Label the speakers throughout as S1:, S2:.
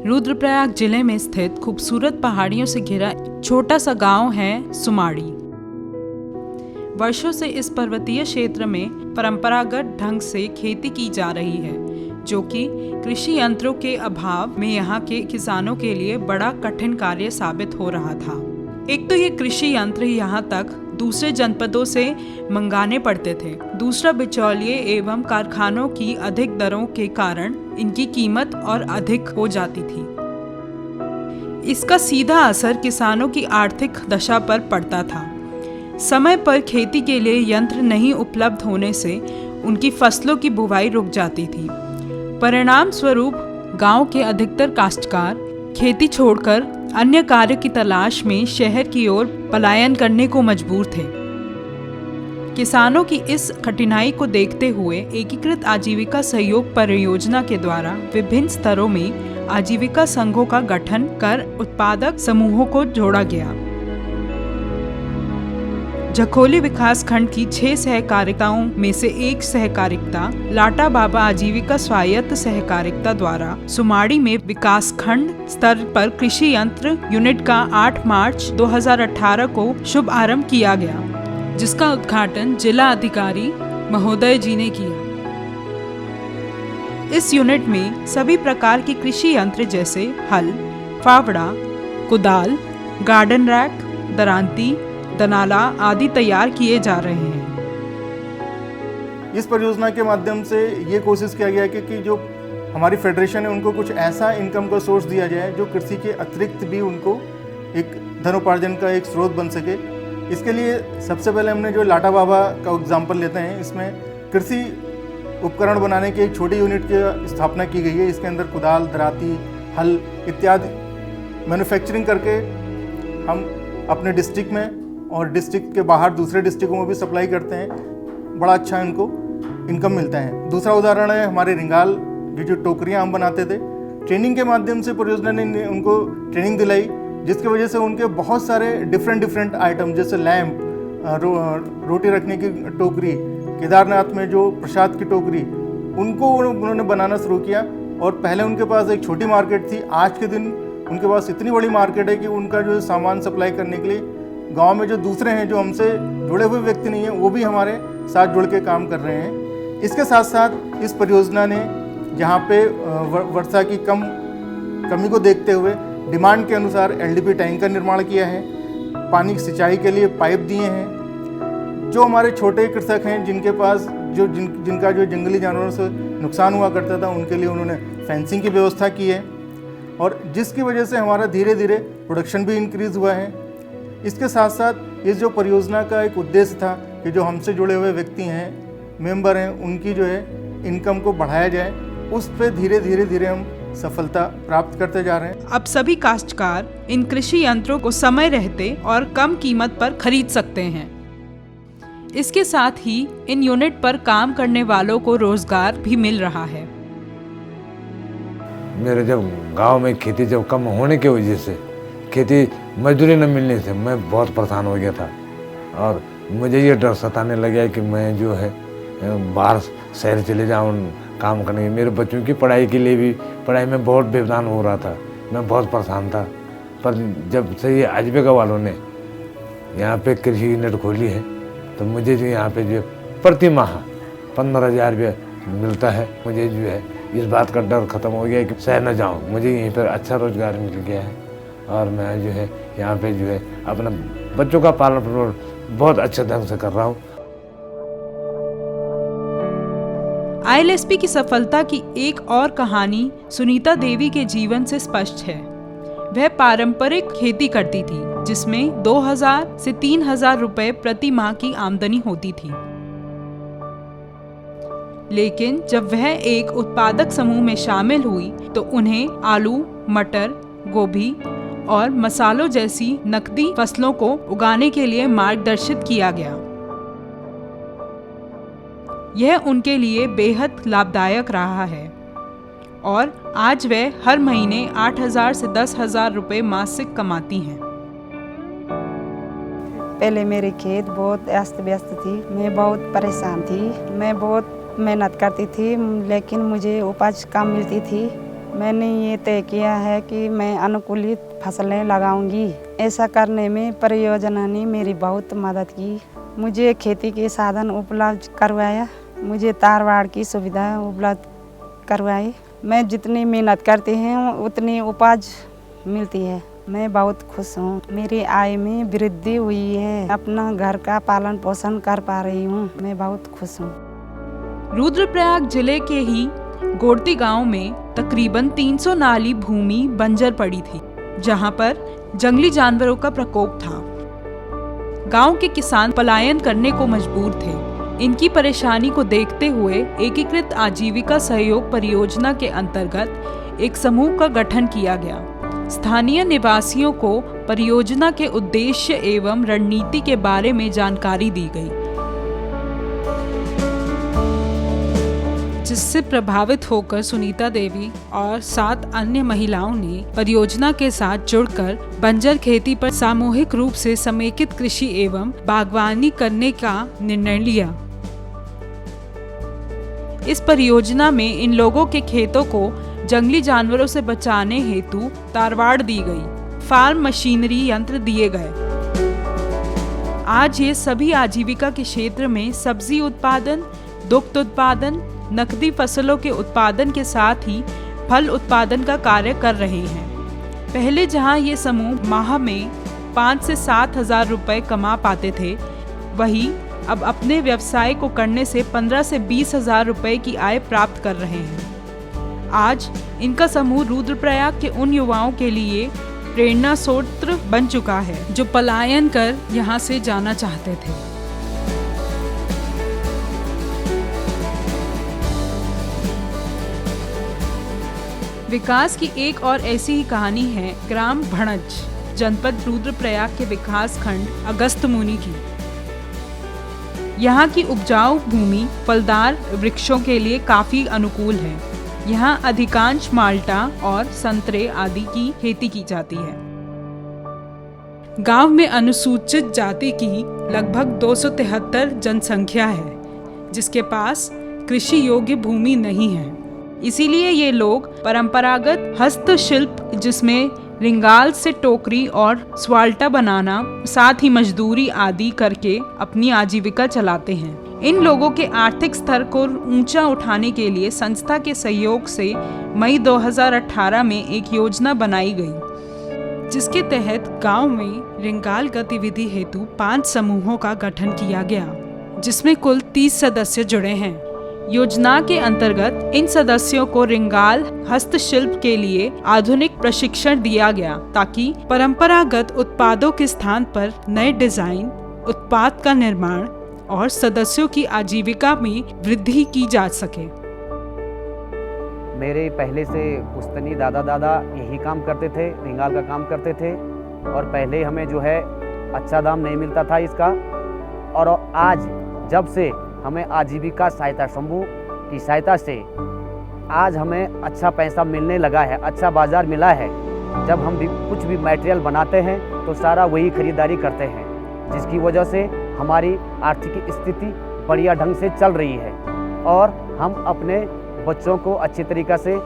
S1: रुद्रप्रयाग जिले में स्थित खूबसूरत पहाड़ियों से घिरा छोटा सा गांव है सुमाड़ी। वर्षों से इस पर्वतीय क्षेत्र में परंपरागत ढंग से खेती की जा रही है, जो कि कृषि यंत्रों के अभाव में यहाँ के किसानों के लिए बड़ा कठिन कार्य साबित हो रहा था। एक तो ये कृषि यंत्र यहाँ तक दूसरे जनपदों से मंगाने पड़ते थे, दूसरा बिचौलिए एवं कारखानों की अधिक दरों के कारण इनकी कीमत और अधिक हो जाती थी। इसका सीधा असर किसानों की आर्थिक दशा पर पड़ता था। समय पर खेती के लिए यंत्र नहीं उपलब्ध होने से उनकी फसलों की बुवाई रुक जाती थी। परिणाम स्वरूप गांव के अधिकतर काश्तकार खेती छोड़कर अन्य कार्य की तलाश में शहर की ओर पलायन करने को मजबूर थे। किसानों की इस कठिनाई को देखते हुए एकीकृत आजीविका सहयोग परियोजना के द्वारा विभिन्न स्तरों में आजीविका संघों का गठन कर उत्पादक समूहों को जोड़ा गया। जखोली विकास खंड की 6 सहकारिताओं में से एक सहकारिता लाटा बाबा आजीविका स्वायत्त सहकारिता द्वारा सुमाड़ी में विकास खंड स्तर पर कृषि यंत्र यूनिट का 8 मार्च 2018 को शुभ आरंभ किया गया, जिसका उद्घाटन जिला अधिकारी महोदय जी ने किया। इस यूनिट में सभी प्रकार के कृषि यंत्र जैसे हल, फावड़ा, कुदाल, गार्डन रैक, दरांती, दनाला आदि तैयार किए जा रहे हैं।
S2: इस परियोजना के माध्यम से ये कोशिश किया गया कि जो हमारी फेडरेशन है उनको कुछ ऐसा इनकम का सोर्स दिया जाए जो कृषि के अतिरिक्त भी उनको एक धनोपार्जन का एक स्रोत बन सके। इसके लिए सबसे पहले हमने जो लाटा बाबा का एग्जाम्पल लेते हैं, इसमें कृषि उपकरण बनाने की एक छोटी यूनिट की स्थापना की गई है। इसके अंदर कुदाल, दराती, हल इत्यादि मैन्युफैक्चरिंग करके हम अपने डिस्ट्रिक्ट में और डिस्ट्रिक्ट के बाहर दूसरे डिस्ट्रिक्टों में भी सप्लाई करते हैं। बड़ा अच्छा इनको इनकम मिलता है। दूसरा उदाहरण है हमारे रिंगाल, जो टोकरियां हम बनाते थे। ट्रेनिंग के माध्यम से परियोजना ने उनको ट्रेनिंग दिलाई, जिसकी वजह से उनके बहुत सारे डिफरेंट आइटम जैसे लैम्प, रोटी रखने की टोकरी, केदारनाथ में जो प्रसाद की टोकरी, उनको उन्होंने बनाना शुरू किया। और पहले उनके पास एक छोटी मार्केट थी, आज के दिन उनके पास इतनी बड़ी मार्केट है कि उनका जो सामान सप्लाई करने के लिए गांव में जो दूसरे हैं, जो हमसे जुड़े हुए व्यक्ति नहीं हैं, वो भी हमारे साथ जुड़ के काम कर रहे हैं। इसके साथ साथ इस परियोजना ने जहाँ पे वर्षा की कमी को देखते हुए डिमांड के अनुसार एलडीपी टैंक का निर्माण किया है, पानी की सिंचाई के लिए पाइप दिए हैं। जो हमारे छोटे कृषक हैं जिनके पास जिनका जो जंगली जानवरों से नुकसान हुआ करता था, उनके लिए उन्होंने फेंसिंग की व्यवस्था की है, और जिसकी वजह से हमारा धीरे धीरे प्रोडक्शन भी इंक्रीज़ हुआ है। इसके साथ साथ इस जो परियोजना का एक उद्देश्य था कि जो हमसे जुड़े हुए व्यक्ति हैं, मेंबर हैं, उनकी जो है इनकम को बढ़ाया जाए, उस पर धीरे धीरे हम सफलता प्राप्त करते जा रहे हैं।
S1: अब सभी काश्तकार इन कृषि यंत्रों को समय रहते और कम कीमत पर खरीद सकते हैं। इसके साथ ही इन यूनिट पर काम करने वालों को रोजगार भी मिल रहा है।
S3: मेरे जब गांव में खेती जब कम होने की वजह से खेती मजदूरी न मिलने से मैं बहुत परेशान हो गया था, और मुझे ये डर सताने लगा कि मैं जो है बाहर शहर चले जाऊँ काम करने। मेरे बच्चों की पढ़ाई के लिए भी, पढ़ाई में बहुत व्यवधान हो रहा था, मैं बहुत परेशान था। पर जब से ये आजीविका वालों ने यहाँ पे कृषि यूनिट खोली है, तो मुझे जो यहाँ पे जो प्रति माह 15,000 रुपये मिलता है। मुझे जो है इस बात का डर खत्म हो गया कि शहर न जाऊँ, मुझे यहीं पर अच्छा रोजगार मिल गया है, और मैं जो है यहाँ पे जो है अपना बच्चों का पालन पोषण बहुत अच्छे ढंग से कर रहा हूँ।
S1: आईएलएसपी की सफलता की एक और कहानी सुनीता देवी के जीवन से स्पष्ट है। वह पारंपरिक खेती करती थी, जिसमें 2,000 से 3,000 रुपए प्रति माह की आमदनी होती थी। लेकिन जब वह एक उत्पादक समूह में शामिल हुई तो उन्हें आलू, मटर, गोभी और मसालों जैसी नकदी फसलों को उगाने के लिए मार्गदर्शित किया गया। यह उनके लिए बेहद लाभदायक रहा है, और आज वे हर महीने 8,000 से 10,000 रुपए मासिक कमाती हैं।
S4: पहले मेरे खेत बहुत अस्त व्यस्त थी, मैं बहुत परेशान थी। मैं बहुत मेहनत करती थी, लेकिन मुझे उपज कम मिलती थी। मैंने ये तय किया है कि मैं अनुकूलित फसलें लगाऊंगी। ऐसा करने में परियोजना ने मेरी बहुत मदद की। मुझे खेती के साधन उपलब्ध करवाया, मुझे तारवाड़ की सुविधा उपलब्ध करवाई। मैं जितनी मेहनत करती हूँ उतनी उपज मिलती है। मैं बहुत खुश हूँ। मेरी आय में वृद्धि हुई है। अपना घर का पालन पोषण कर पा रही हूँ। मैं बहुत खुश हूँ।
S1: रुद्रप्रयाग जिले के ही गोड़ती गांव में तकरीबन 300 नाली भूमि बंजर पड़ी थी, जहां पर जंगली जानवरों का प्रकोप था। गांव के किसान पलायन करने को मजबूर थे। इनकी परेशानी को देखते हुए एकीकृत आजीविका सहयोग परियोजना के अंतर्गत एक समूह का गठन किया गया। स्थानीय निवासियों को परियोजना के उद्देश्य एवं रणनीति के बारे में जानकारी दी गई, जिससे प्रभावित होकर सुनीता देवी और 7 अन्य महिलाओं ने परियोजना के साथ जुड़कर बंजर खेती पर सामूहिक रूप से समेकित कृषि एवं बागवानी करने का निर्णय लिया। इस परियोजना में इन लोगों के खेतों को जंगली जानवरों से बचाने हेतु तारवाड़ दी गई, फार्म मशीनरी यंत्र दिए गए। आज ये सभी आजीविका के क्षेत्र में सब्जी उत्पादन, दुग्ध उत्पादन, नकदी फसलों के उत्पादन के साथ ही फल उत्पादन का कार्य कर रहे हैं। पहले जहां ये समूह माह में 5 से 7 हजार रुपए कमा पाते थे, वही अब अपने व्यवसाय को करने से 15 से 20 हजार रुपए की आय प्राप्त कर रहे हैं। आज इनका समूह रुद्रप्रयाग के उन युवाओं के लिए प्रेरणा स्रोत बन चुका है जो पलायन कर यहाँ से जाना चाहते थे। विकास की एक और ऐसी ही कहानी है ग्राम भणज, जनपद रुद्रप्रयाग के विकास खंड अगस्त्यमुनि की। यहाँ की उपजाऊ भूमि फलदार वृक्षों के लिए काफी अनुकूल है। यहाँ अधिकांश माल्टा और संतरे आदि की खेती की जाती है। गांव में अनुसूचित जाति की लगभग 273 जनसंख्या है, जिसके पास कृषि योग्य भूमि नहीं है। इसीलिए ये लोग परंपरागत हस्तशिल्प, जिसमें रिंगाल से टोकरी और स्वाल्टा बनाना, साथ ही मजदूरी आदि करके अपनी आजीविका चलाते हैं। इन लोगों के आर्थिक स्तर को ऊंचा उठाने के लिए संस्था के सहयोग से मई 2018 में एक योजना बनाई गई, जिसके तहत गांव में रिंगाल गतिविधि हेतु 5 समूहों का गठन किया गया, जिसमें कुल 30 सदस्य जुड़े हैं। योजना के अंतर्गत इन सदस्यों को रिंगाल हस्तशिल्प के लिए आधुनिक प्रशिक्षण दिया गया, ताकि परंपरागत उत्पादों के स्थान पर नए डिजाइन, उत्पाद का निर्माण और सदस्यों की आजीविका में वृद्धि की जा सके।
S5: मेरे पहले से पुश्तनी दादा यही काम करते थे, रिंगाल का काम करते थे, और पहले हमें जो है अच्छा दाम नहीं मिलता था इसका। और आज जब से हमें आजीविका सहायता समूह की सहायता से आज हमें अच्छा पैसा मिलने लगा है, अच्छा बाजार मिला है। जब हम भी कुछ भी मटेरियल बनाते हैं तो सारा वही खरीदारी करते हैं, जिसकी वजह से हमारी आर्थिक स्थिति बढ़िया ढंग से चल रही है और हम अपने बच्चों को अच्छी तरीक़ा से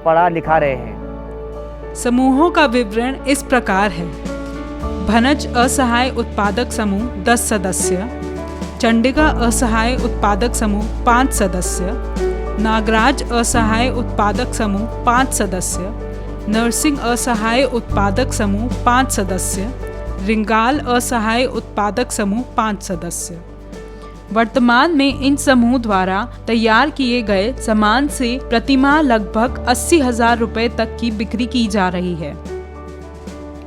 S5: पढ़ा लिखा रहे हैं।
S1: समूहों का विवरण इस प्रकार है। भनज असहाय उत्पादक समूह 10 सदस्य, चंडिका असहाय उत्पादक समूह 5 सदस्य, नागराज असहाय उत्पादक समूह 5 सदस्य, नरसिंह असहाय उत्पादक समूह 5 सदस्य, रिंगाल असहाय उत्पादक समूह 5 सदस्य। वर्तमान में इन समूह द्वारा तैयार किए गए सामान से प्रतिमाह लगभग 80,000 रुपए तक की बिक्री की जा रही है।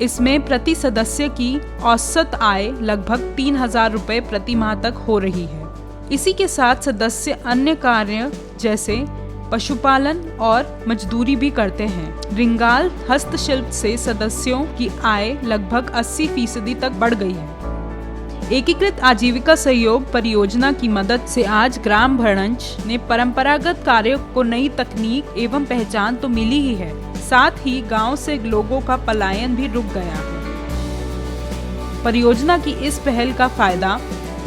S1: इसमें प्रति सदस्य की औसत आय लगभग 3,000 रुपए प्रति माह तक हो रही है। इसी के साथ सदस्य अन्य कार्य जैसे पशुपालन और मजदूरी भी करते हैं। रिंगाल हस्तशिल्प से सदस्यों की आय लगभग 80% तक बढ़ गई है। एकीकृत आजीविका सहयोग परियोजना की मदद से आज ग्राम भणज ने परंपरागत कार्यों को नई तकनीक एवं पहचान तो मिली ही है, साथ ही गांव से लोगों का पलायन भी रुक गया है। परियोजना की इस पहल का फायदा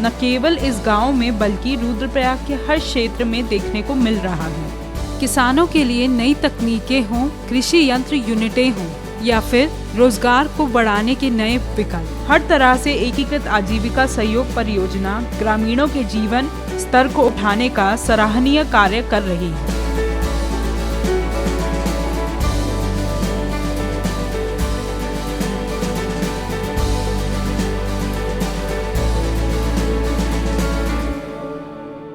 S1: न केवल इस गांव में बल्कि रुद्रप्रयाग के हर क्षेत्र में देखने को मिल रहा है। किसानों के लिए नई तकनीकें हों, कृषि यंत्र यूनिटें हों या फिर रोजगार को बढ़ाने के नए विकल्प, हर तरह से एकीकृत आजीविका सहयोग परियोजना ग्रामीणों के जीवन स्तर को उठाने का सराहनीय कार्य कर रही है।